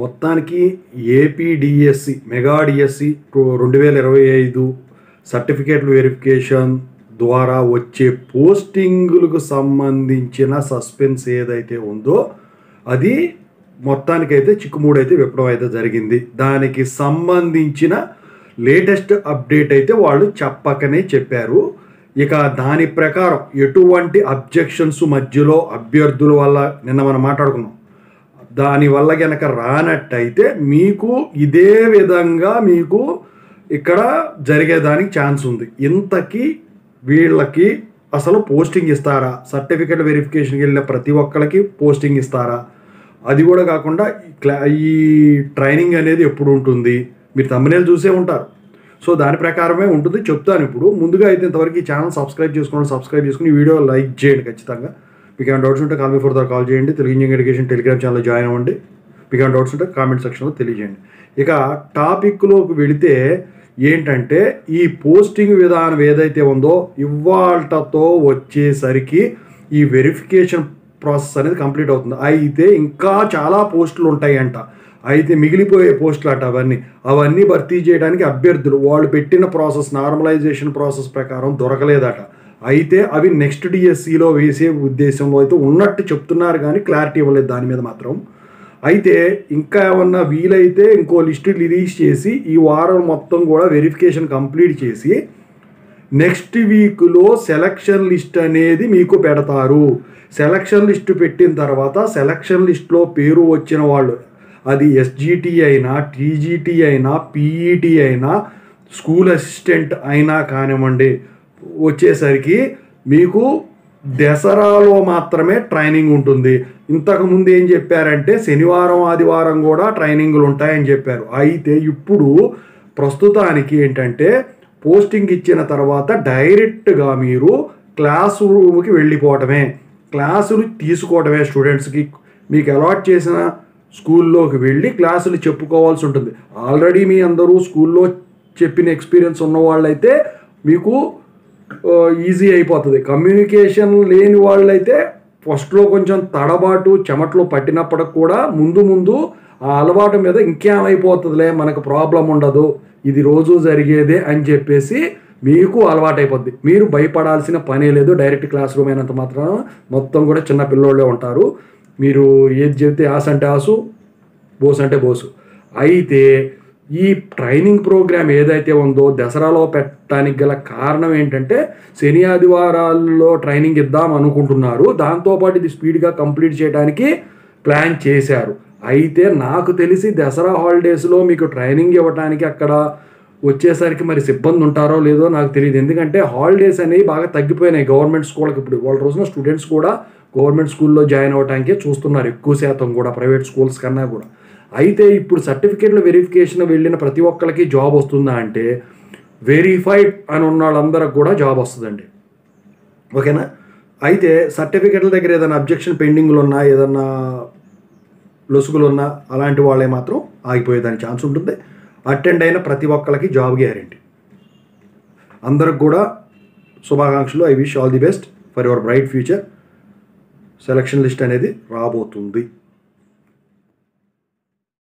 మొత్తానికి APDSC mega DSC 2025 certificate verification ద్వారా వచ్చే పోస్టింగులకు సంబంధించిన సస్పెన్స్ ఏదైతే ఉందో అది మొత్తానికైతే చిక్కుముడైతే విప్పడం అయితే జరిగింది. దానికి సంబంధించిన లేటెస్ట్ అప్డేట్ అయితే వాళ్ళు చెప్పకనే చెప్పారు. ఇక దాని ప్రకారం ఎటువంటి అబ్జెక్షన్స్ మధ్యలో అభ్యర్థుల వల్ల నిన్న మనం మాట్లాడుకున్నాం, దానివల్ల కనుక రానట్టయితే మీకు ఇదే విధంగా మీకు ఇక్కడ జరిగేదానికి ఛాన్స్ ఉంది. ఇంతకీ వీళ్ళకి అసలు పోస్టింగ్ ఇస్తారా? సర్టిఫికేట్ వెరిఫికేషన్కి వెళ్ళిన ప్రతి ఒక్కరికి పోస్టింగ్ ఇస్తారా? అది కూడా కాకుండా ఈ ట్రైనింగ్ అనేది ఎప్పుడు ఉంటుంది? మీరు thumbnail చూసే ఉంటారు. సో దాని ప్రకారమే ఉంటుంది, చెప్తాను. ఇప్పుడు ముందుగా అయితే ఇంతవరకు ఈ ఛానల్ సబ్స్క్రైబ్ చేసుకుని ఈ వీడియో లైక్ చేయండి ఖచ్చితంగా. మీకు ఏమైనా డౌట్స్ ఉంటే కాల్ మీ ఫర్ కాల్ చేయండి. తెలుగు ఇంజనీరింగ్ ఎడ్యుకేషన్ టెలిగ్రామ్ ఛానల్లో జాయిన్ అవ్వండి. మీకు ఏమైనా డౌట్స్ ఉంటే కామెంట్ సెక్షన్లో తెలియజేయండి. ఇక టాపిక్లోకి వెళితే ఏంటంటే ఈ పోస్టింగ్ విధానం ఏదైతే ఉందో ఇవాళతో వచ్చేసరికి ఈ వెరిఫికేషన్ ప్రాసెస్ అనేది కంప్లీట్ అవుతుంది. అయితే ఇంకా చాలా పోస్టులు ఉంటాయంట. అయితే మిగిలిపోయే పోస్టులు అట అవన్నీ భర్తీ చేయడానికి అభ్యర్థులు వాళ్ళు పెట్టిన ప్రాసెస్ నార్మలైజేషన్ ప్రాసెస్ ప్రకారం దొరకలేదట. అయితే అవి నెక్స్ట్ డిఎస్సిలో వేసే ఉద్దేశంలో అయితే ఉన్నట్టు చెప్తున్నారు, కానీ క్లారిటీ ఇవ్వలేదు దాని మీద మాత్రం. అయితే ఇంకా ఏమన్నా వీలైతే ఇంకో లిస్ట్ రిలీజ్ చేసి ఈ వారం మొత్తం కూడా వెరిఫికేషన్ కంప్లీట్ చేసి నెక్స్ట్ వీక్లో సెలక్షన్ లిస్ట్ అనేది మీకు పెడతారు. సెలక్షన్ లిస్ట్ పెట్టిన తర్వాత సెలక్షన్ లిస్ట్లో పేరు వచ్చిన వాళ్ళు, అది ఎస్జిటి అయినా టీజీటీ అయినా పీఈటీ అయినా స్కూల్ అసిస్టెంట్ అయినా కానివ్వండి, వచ్చేసరికి మీకు దసరాలో మాత్రమే ట్రైనింగ్ ఉంటుంది. ఇంతకుముందు ఏం చెప్పారంటే శనివారం ఆదివారం కూడా ట్రైనింగ్లు ఉంటాయని చెప్పారు. అయితే ఇప్పుడు ప్రస్తుతానికి ఏంటంటే పోస్టింగ్ ఇచ్చిన తర్వాత డైరెక్ట్గా మీరు క్లాస్ రూమ్కి వెళ్ళిపోవటమే, క్లాసులు తీసుకోవటమే. స్టూడెంట్స్కి మీకు అలాట్ చేసిన స్కూల్లోకి వెళ్ళి క్లాసులు చెప్పుకోవాల్సి ఉంటుంది. ఆల్రెడీ మీ అందరూ స్కూల్లో చెప్పిన ఎక్స్పీరియన్స్ ఉన్న వాళ్ళైతే మీకు ఈజీ అయిపోతుంది. కమ్యూనికేషన్ లేని వాళ్ళైతే ఫస్ట్లో కొంచెం తడబాటు చెమట్లో పట్టినప్పటికి కూడా ముందు ఆ అలవాటు మీద ఇంకేమైపోతుందిలే, మనకు ప్రాబ్లం ఉండదు, ఇది రోజు జరిగేదే అని చెప్పేసి మీకు అలవాటైపోద్ది. మీరు భయపడాల్సిన పనే లేదు. డైరెక్ట్ క్లాస్ రూమ్ అయినంత మాత్రం మొత్తం కూడా చిన్న పిల్లోళ్ళే ఉంటారు. మీరు ఏది చెబితే ఆశ అంటే ఆసు, బోసు అంటే బోసు. అయితే ఈ ట్రైనింగ్ ప్రోగ్రామ్ ఏదైతే ఉందో దసరాలో పెట్టడానికి గల కారణం ఏంటంటే శని ఆదివారాల్లో ట్రైనింగ్ ఇద్దాం అనుకుంటున్నారు. దాంతోపాటు ఇది స్పీడ్గా కంప్లీట్ చేయడానికి ప్లాన్ చేశారు. అయితే నాకు తెలిసి దసరా హాలిడేస్లో మీకు ట్రైనింగ్ ఇవ్వడానికి అక్కడ వచ్చేసరికి మరి సిబ్బంది ఉంటారో లేదో నాకు తెలియదు. ఎందుకంటే హాలిడేస్ అనేవి బాగా తగ్గిపోయినాయి గవర్నమెంట్ స్కూళ్ళకి. ఇప్పుడు వాళ్ళ రోజున స్టూడెంట్స్ కూడా గవర్నమెంట్ స్కూల్లో జాయిన్ అవ్వడానికే చూస్తున్నారు ఎక్కువ శాతం కూడా, ప్రైవేట్ స్కూల్స్ కన్నా కూడా. అయితే ఇప్పుడు సర్టిఫికేట్ల వెరిఫికేషన్ వెళ్ళిన ప్రతి ఒక్కరికి జాబ్ వస్తుందా అంటే వెరిఫైడ్ అని ఉన్న వాళ్ళందరికి కూడా జాబ్ వస్తుందండి. ఓకేనా? అయితే సర్టిఫికేట్ల దగ్గర ఏదైనా అబ్జెక్షన్ పెండింగ్లు ఉన్నా, ఏదన్నా లొసుగులు ఉన్నా అలాంటి వాళ్ళే మాత్రం ఆగిపోయేదానికి ఛాన్స్ ఉంటుంది. అటెండ్ అయిన ప్రతి ఒక్కరికి జాబ్ గ్యారెంటీ. అందరికి కూడా శుభాకాంక్షలు. I wish all the best for your bright future. Selection list అనేది రాబోతుంది.